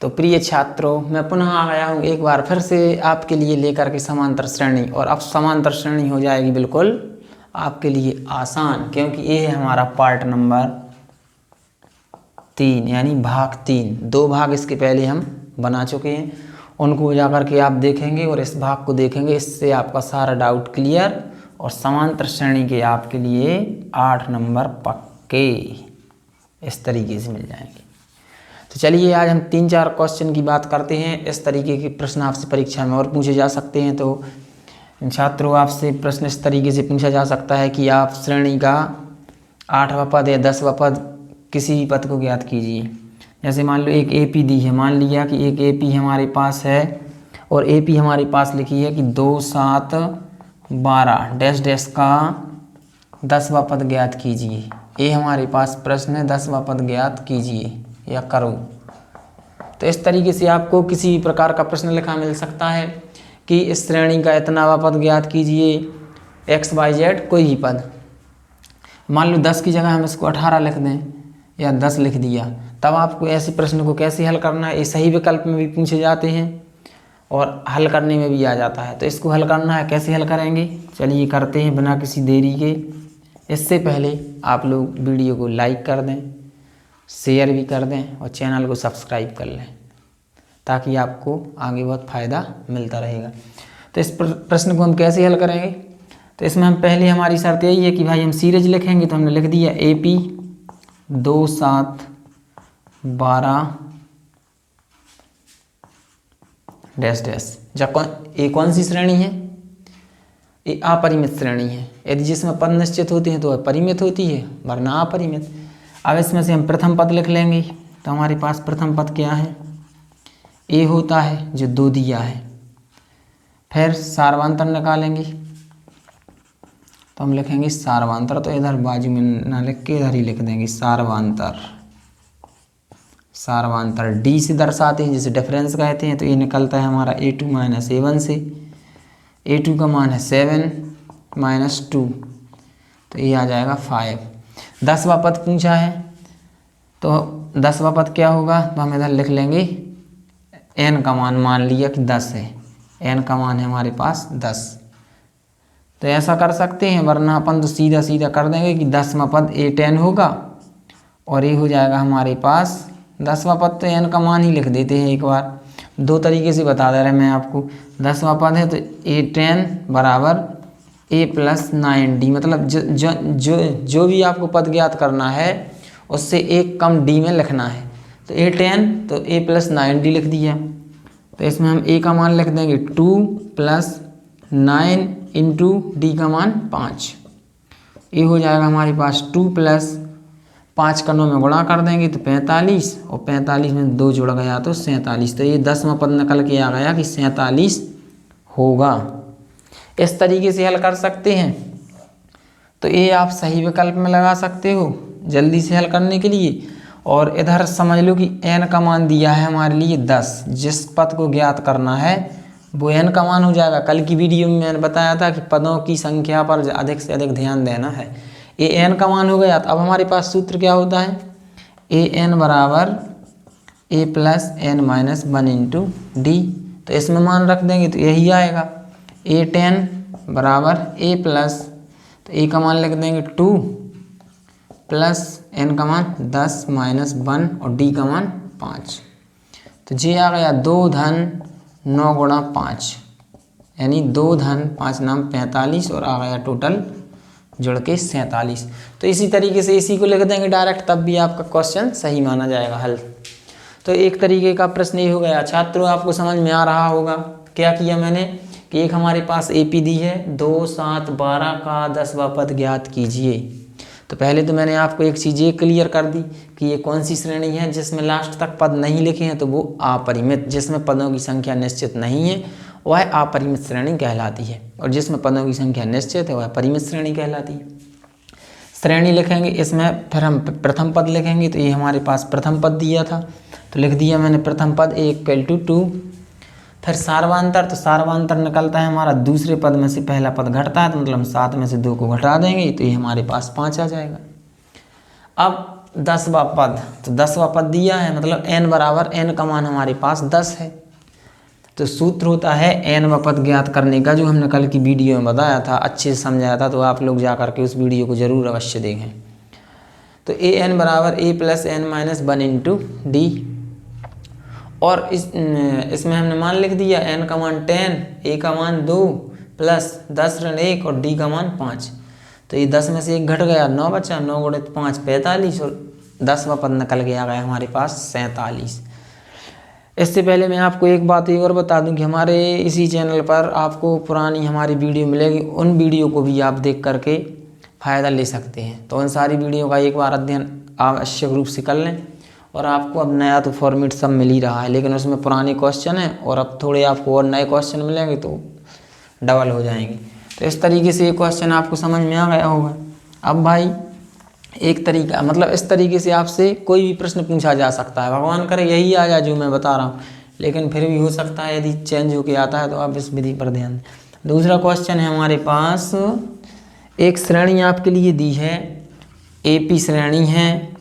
तो प्रिय छात्रों, मैं पुनः आ गया हूँ एक बार फिर से आपके लिए लेकर के समांतर श्रेणी। और अब समांतर श्रेणी हो जाएगी बिल्कुल आपके लिए आसान, क्योंकि ये है हमारा पार्ट नंबर 3 यानी भाग 3। 2 भाग इसके पहले हम बना चुके हैं, उनको जाकर के आप देखेंगे और इस भाग को देखेंगे। इससे आपका सारा डाउट क्लियर और समांतर श्रेणी के आपके लिए 8 नंबर पक्के इस तरीके से मिल जाएंगे। तो चलिए आज हम 3-4 क्वेश्चन की बात करते हैं। इस तरीके के प्रश्न आपसे परीक्षा में और पूछे जा सकते हैं। तो छात्रों, आपसे प्रश्न इस तरीके से पूछा जा सकता है कि आप श्रेणी का 8वां पद या 10वां पद किसी भी पद को ज्ञात कीजिए। जैसे मान लो एक AP दी है, मान लिया कि एक AP हमारे पास है और AP हमारे पास लिखी है कि 2, 7, 12 डैश डैश का 10वां पद ज्ञात कीजिए। ये हमारे पास प्रश्न है, 10वां पद ज्ञात कीजिए या करो। तो इस तरीके से आपको किसी भी प्रकार का प्रश्न लिखा मिल सकता है कि इस श्रेणी का इतनावां पद ज्ञात कीजिए, XYZ कोई भी पद। मान लो 10 की जगह हम इसको 18 लिख दें या 10 लिख दिया, तब आपको ऐसे प्रश्न को कैसे हल करना है। ये सही विकल्प में भी पूछे जाते हैं और हल करने में भी आ जाता है। तो इसको हल करना है, कैसे हल करेंगे चलिए करते हैं बिना किसी देरी के। इससे पहले आप लोग वीडियो को लाइक कर दें, शेयर भी कर दें और चैनल को सब्सक्राइब कर लें, ताकि आपको आगे बहुत फ़ायदा मिलता रहेगा। तो इस प्रश्न को हम कैसे हल करेंगे, तो इसमें हम पहले हमारी शर्त यही है कि भाई हम सीरीज लिखेंगे। तो हमने लिख दिया AP 2, 7, 12 डैश डैश। जब ये कौन सी श्रेणी है, ये अपरिमित श्रेणी है। यदि जिसमें पद निश्चित होते हैं तो वह परिमित होती है, वरना अपरिमित। अब इसमें से हम प्रथम पद लिख लेंगे। तो हमारे पास प्रथम पद क्या है, A होता है जो 2 दिया है। फिर सार्वंतर निकालेंगे, तो हम लिखेंगे सार्वंतर। तो इधर बाजू में ना लिख के इधर ही लिख देंगे सार्वंतर। सार्वंतर D से दर्शाते हैं, जिसे डिफरेंस कहते हैं। तो ये निकलता है हमारा A2 - A1 से। A2 का मान है 7 - 2, तो ये आ जाएगा 5। 10वां पद पूछा है, तो 10वां पद क्या होगा, तो हम इधर लिख लेंगे n का मान लिया कि 10 है। n का मान है हमारे पास 10। तो ऐसा कर सकते हैं, वरना अपन तो सीधा सीधा कर देंगे कि 10वां पद A10 होगा और ये हो जाएगा हमारे पास 10वां पद। तो n का मान ही लिख देते हैं एक बार। 2 तरीके से बता दे रहे हैं मैं आपको। 10वां पद है तो A10 बराबर A + 9D, मतलब जो भी आपको पद ज्ञात करना है उससे एक कम D में लिखना है। तो A10 तो A + 9D लिख दिया। तो इसमें हम A का मान लिख देंगे 2 + 9 × D का मान 5। ये हो जाएगा हमारे पास 2 + 5 का 9 में गुणा कर देंगे तो 45, और 45 में 2 जुड़ गया तो 47। तो ये 10वां पद निकल के आ गया कि 47 होगा। इस तरीके से हल कर सकते हैं। तो ये आप सही विकल्प में लगा सकते हो जल्दी से हल करने के लिए। और इधर समझ लो कि n का मान दिया है हमारे लिए 10। जिस पद को ज्ञात करना है वो n का मान हो जाएगा। कल की वीडियो में मैंने बताया था कि पदों की संख्या पर अधिक से अधिक ध्यान देना है। ये n का मान हो गया। तो अब हमारे पास सूत्र क्या होता है, an बराबर A + n - 1 × D। तो इसमें मान रख देंगे तो यही आएगा। A10 बराबर A + तो A का मान लिख देंगे 2 + n का मान 10 - 1 और D का मान 5। तो ये आ गया 2 धन 9 गुणा 5, यानी 2 धन 5 नाम 45, और आ गया टोटल जुड़ के 47। तो इसी तरीके से इसी को लिख देंगे डायरेक्ट, तब भी आपका क्वेश्चन सही माना जाएगा हल। तो एक तरीके का प्रश्न ये हो गया। छात्रों, आपको समझ में आ रहा होगा क्या किया मैंने कि एक हमारे पास AP दी है 2, 7, 12 का 10वां पद ज्ञात कीजिए। तो पहले तो मैंने आपको एक चीज़ ये क्लियर कर दी कि ये कौन सी श्रेणी है जिसमें लास्ट तक पद नहीं लिखे हैं, तो वो अपरिमित, जिसमें पदों की संख्या निश्चित नहीं है वह अपरिमित श्रेणी कहलाती है, और जिसमें पदों की संख्या निश्चित है वह परिमित श्रेणी कहलाती है। श्रेणी लिखेंगे, इसमें फिर हम प्रथम पद लिखेंगे। तो ये हमारे पास प्रथम पद दिया था, तो लिख दिया मैंने प्रथम पद A = 2। फिर सार्वंतर, तो सार्वंतर निकलता है हमारा दूसरे पद में से पहला पद घटता है, तो मतलब हम 7 में से 2 को घटा देंगे तो ये हमारे पास 5 आ जाएगा। अब 10वां पद, तो 10वां पद दिया है, मतलब n बराबर n का मान हमारे पास 10 है। तो सूत्र होता है n पद ज्ञात करने का, जो हमने कल की वीडियो में बताया था, अच्छे से समझाया था, तो आप लोग जा करके उस वीडियो को ज़रूर अवश्य देखें। तो ए एन बराबर a plus n minus 1 into d, और इसमें हमने मान लिख दिया n का मान 10, a का मान 2 प्लस 10 ऋण 1 और d का मान 5। तो ये 10 में से 1 घट गया, 9 बचा, 9 गुणित 5 45, और 10वां पद निकल के आ गया हमारे पास 47। इससे पहले मैं आपको एक बात और बता दूं कि हमारे इसी चैनल पर आपको पुरानी हमारी वीडियो मिलेगी, उन वीडियो को भी आप देख करके फ़ायदा ले सकते हैं। तो उन सारी वीडियो का एक बार अध्ययन आवश्यक रूप से कर लें, और आपको अब नया तो फॉर्मेट सब मिल ही रहा है, लेकिन उसमें पुराने क्वेश्चन हैं और अब थोड़े आपको और नए क्वेश्चन मिलेंगे तो डबल हो जाएंगे। तो इस तरीके से ये क्वेश्चन आपको समझ में आ गया होगा। अब भाई एक तरीका, मतलब इस तरीके से आपसे कोई भी प्रश्न पूछा जा सकता है, भगवान करे यही आ जाए जो मैं बता रहा हूँ, लेकिन फिर भी हो सकता है यदि चेंज होके आता है तो आप इस विधि पर ध्यान दें। दूसरा क्वेश्चन है हमारे पास, एक श्रेणी आपके लिए दी है, एपी श्रेणी है,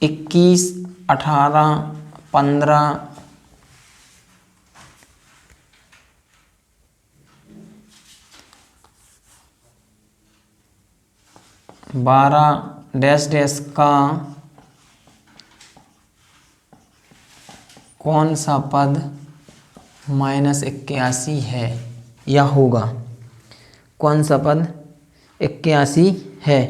21, 18, 15, 12 डैश डैश का कौन सा पद -81 है या होगा, कौन सा पद 81 है,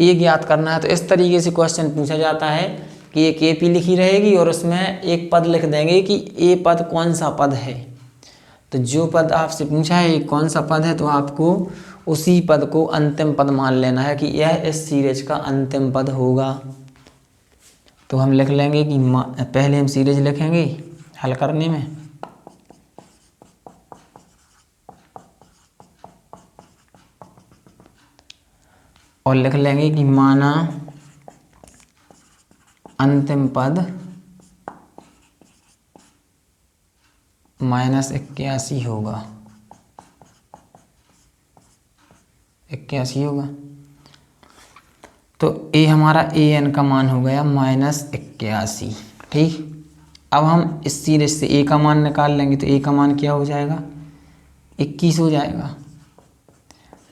ये ज्ञात करना है। तो इस तरीके से क्वेश्चन पूछा जाता है कि एक एपी लिखी रहेगी और उसमें एक पद लिख देंगे कि ये पद कौन सा पद है। तो जो पद आपसे पूछा है ये कौन सा पद है, तो आपको उसी पद को अंतिम पद मान लेना है कि यह इस सीरीज का अंतिम पद होगा। तो हम लिख लेंगे कि पहले हम सीरीज लिखेंगे हल करने में, और लिख लेंगे कि माना अंतिम पद -81 होगा, 81 होगा। तो ए हमारा ए एन का मान हो गया -81। ठीक, अब हम इस सीरीज से ए का मान निकाल लेंगे, तो ए का मान क्या हो जाएगा, 21 हो जाएगा।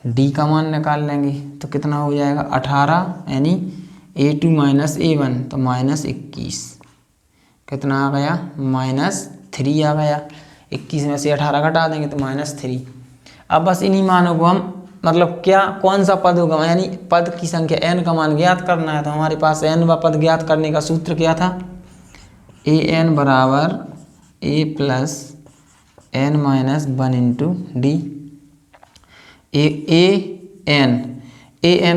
डी का मान निकाल लेंगे तो कितना हो जाएगा, 18, यानी A2 माइनस A1, तो -21 कितना आ गया, -3 आ गया। 21 में से 18 घटा देंगे तो -3। अब बस इन्हीं मानों को हम, मतलब क्या कौन सा पद होगा, यानी पद की संख्या n का मान ज्ञात करना है। तो हमारे पास n वा पद ज्ञात करने का सूत्र क्या था, an बराबर a plus n minus 1 into d. A n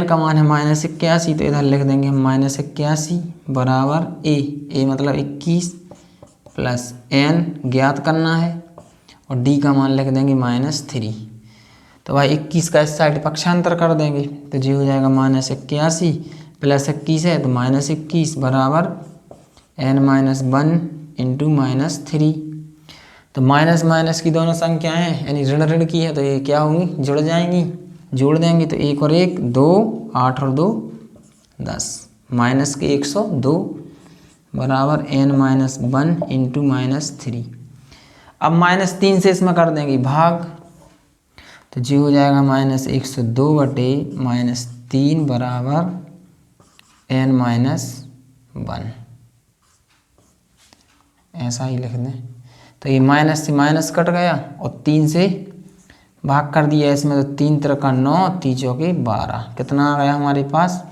का मान है -81, तो इधर लिख देंगे हम -81 बराबर ए मतलब 21 प्लस n ज्ञात करना है, और डी का मान लिख देंगे -3। तो भाई 21 का इस साइड पक्षांतर कर देंगे, तो जी हो जाएगा -81 प्लस 21 है तो -21 बराबर n-1 इंटू -3। तो माइनस माइनस की दोनों संख्याएं हैं, यानी ऋण ऋण की है, तो ये क्या होंगी, जुड़ जाएंगी। जोड़ देंगे तो 1 और 1 2, 8 और 2 10, माइनस के 102 बराबर n-1 इंटू -3। अब -3 से इसमें कर देंगे भाग, तो जी हो जाएगा -102 बटे -3 बराबर n-1। ऐसा ही लिख दें। तो ये माइनस से माइनस कट गया और 3 से भाग कर दिया इसमें, तो 3 त्रिका 9, 3 चौके 12, कितना आ गया हमारे पास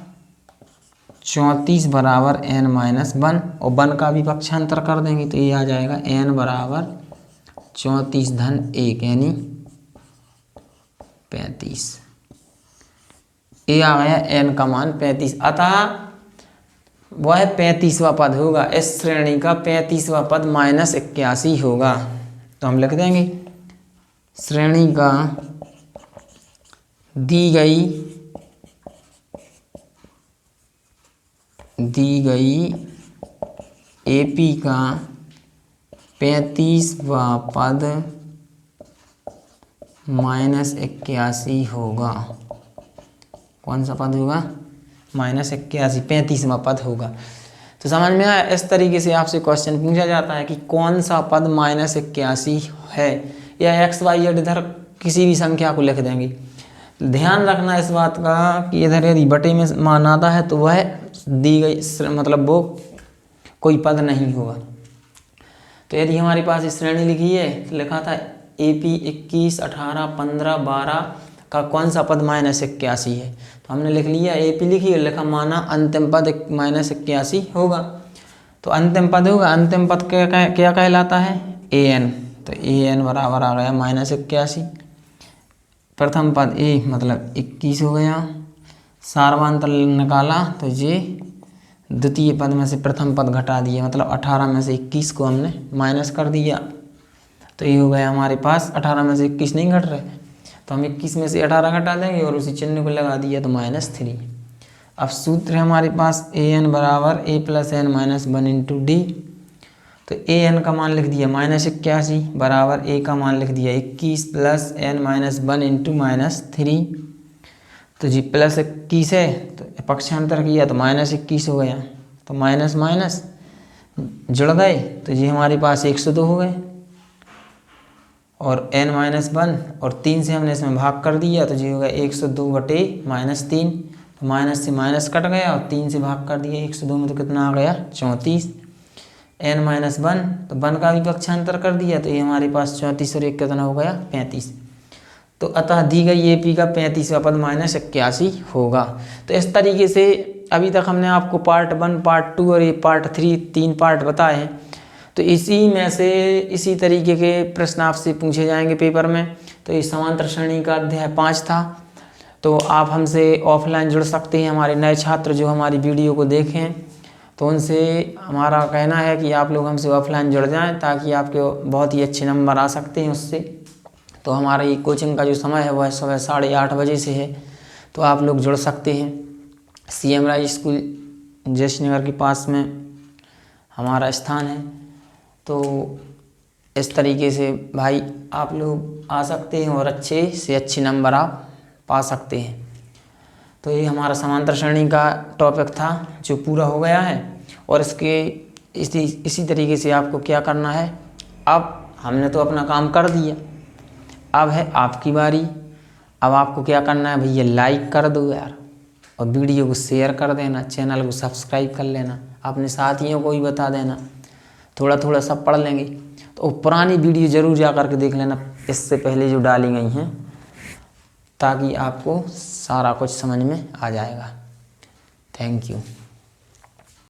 34 बराबर n-1, और 1 का भी पक्षांतर कर देंगे तो ये आ जाएगा n बराबर 34 धन 1 यानी 35। ये आ गया n का मान 35, अतः वह 35वां पद होगा, इस श्रेणी का 35वां पद -81 होगा। तो हम लिख देंगे श्रेणी का दी गई एपी का 35वां पद -81 होगा। कौन सा पद होगा, माइनस 81, 35वां पद होगा। तो समझ में आया। इस तरीके से आपसे क्वेश्चन पूछा जाता है कि कौन सा पद माइनस 81 है, या एक्स वाई जेड इधर किसी भी संख्या को लिख देंगे। ध्यान रखना इस बात का कि इधर यदि बटे में मान आता है तो वह दी गई मतलब वो कोई पद नहीं होगा। तो यदि हमारे पास श्रेणी लिखी है तो लिखा था AP 21, 18, 15, 12 का कौन सा पद माइनस 81 है, तो हमने लिख लिया AP लिखी और लिखा माना अंतिम पद माइनस 81 होगा। तो अंतिम पद होगा, अंतिम पद क्या कहलाता है, AN। तो AN बराबर आ गया माइनस 81। प्रथम पद A मतलब 21 हो गया, सार्वंतर निकाला तो ये द्वितीय पद में से प्रथम पद घटा दिया, मतलब 18 में से 21 को हमने माइनस कर दिया। तो ये हो गया हमारे पास 18 में से 21 नहीं घट रहे, तो हम 21 में से 18 घटा देंगे और उसी चिन्ह को लगा दिया तो -3। अब सूत्र है हमारे पास AN बराबर A + n - 1 × D। तो AN का मान लिख दिया -81 बराबर A का मान लिख दिया 21 + n - 1 × -3। तो जी +21 है तो पक्षांतर किया तो -21 हो गया, तो माइनस माइनस जुड़ गए तो जी हमारे पास 102 हो गए, और n - 1 और 3 से हमने इसमें भाग कर दिया तो जी हो गया 102 बटे -3। तो माइनस से माइनस कट गया और 3 से भाग कर दिया 102 में, तो कितना आ गया 34। n - 1 तो 1 का भी पक्षांतर कर दिया तो ये हमारे पास 34 और 1 कितना हो गया 35। तो अतः दी गई AP का 35वां पद -81 होगा। तो इस तरीके से अभी तक हमने आपको पार्ट 1, पार्ट 2 और ये पार्ट 3 3 पार्ट बताए हैं। तो इसी में से इसी तरीके के प्रश्न आपसे पूछे जाएंगे पेपर में। तो ये समांतर श्रेणी का अध्याय 5 था। तो आप हमसे ऑफलाइन जुड़ सकते हैं। हमारे नए छात्र जो हमारी वीडियो को देखें तो उनसे हमारा कहना है कि आप लोग हमसे ऑफलाइन जुड़ जाएं ताकि आपके बहुत ही अच्छे नंबर आ सकते हैं उससे। तो हमारा ये कोचिंग का जो समय है वह सुबह 8:30 बजे से है, तो आप लोग जुड़ सकते हैं। CM राय स्कूल जयश्री के पास में हमारा स्थान है। तो इस तरीके से भाई आप लोग आ सकते हैं और अच्छे से अच्छे नंबर आप पा सकते हैं। तो ये हमारा समांतर श्रेणी का टॉपिक था जो पूरा हो गया है, और इसके इसी तरीके से आपको क्या करना है, अब हमने तो अपना काम कर दिया, अब है आपकी बारी। अब आपको क्या करना है भैया, लाइक कर दो यार, और वीडियो को शेयर कर देना, चैनल को सब्सक्राइब कर लेना, अपने साथियों को भी बता देना। थोड़ा थोड़ा सब पढ़ लेंगे तो पुरानी वीडियो ज़रूर जा कर के देख लेना, इससे पहले जो डाली गई हैं, ताकि आपको सारा कुछ समझ में आ जाएगा। Thank you.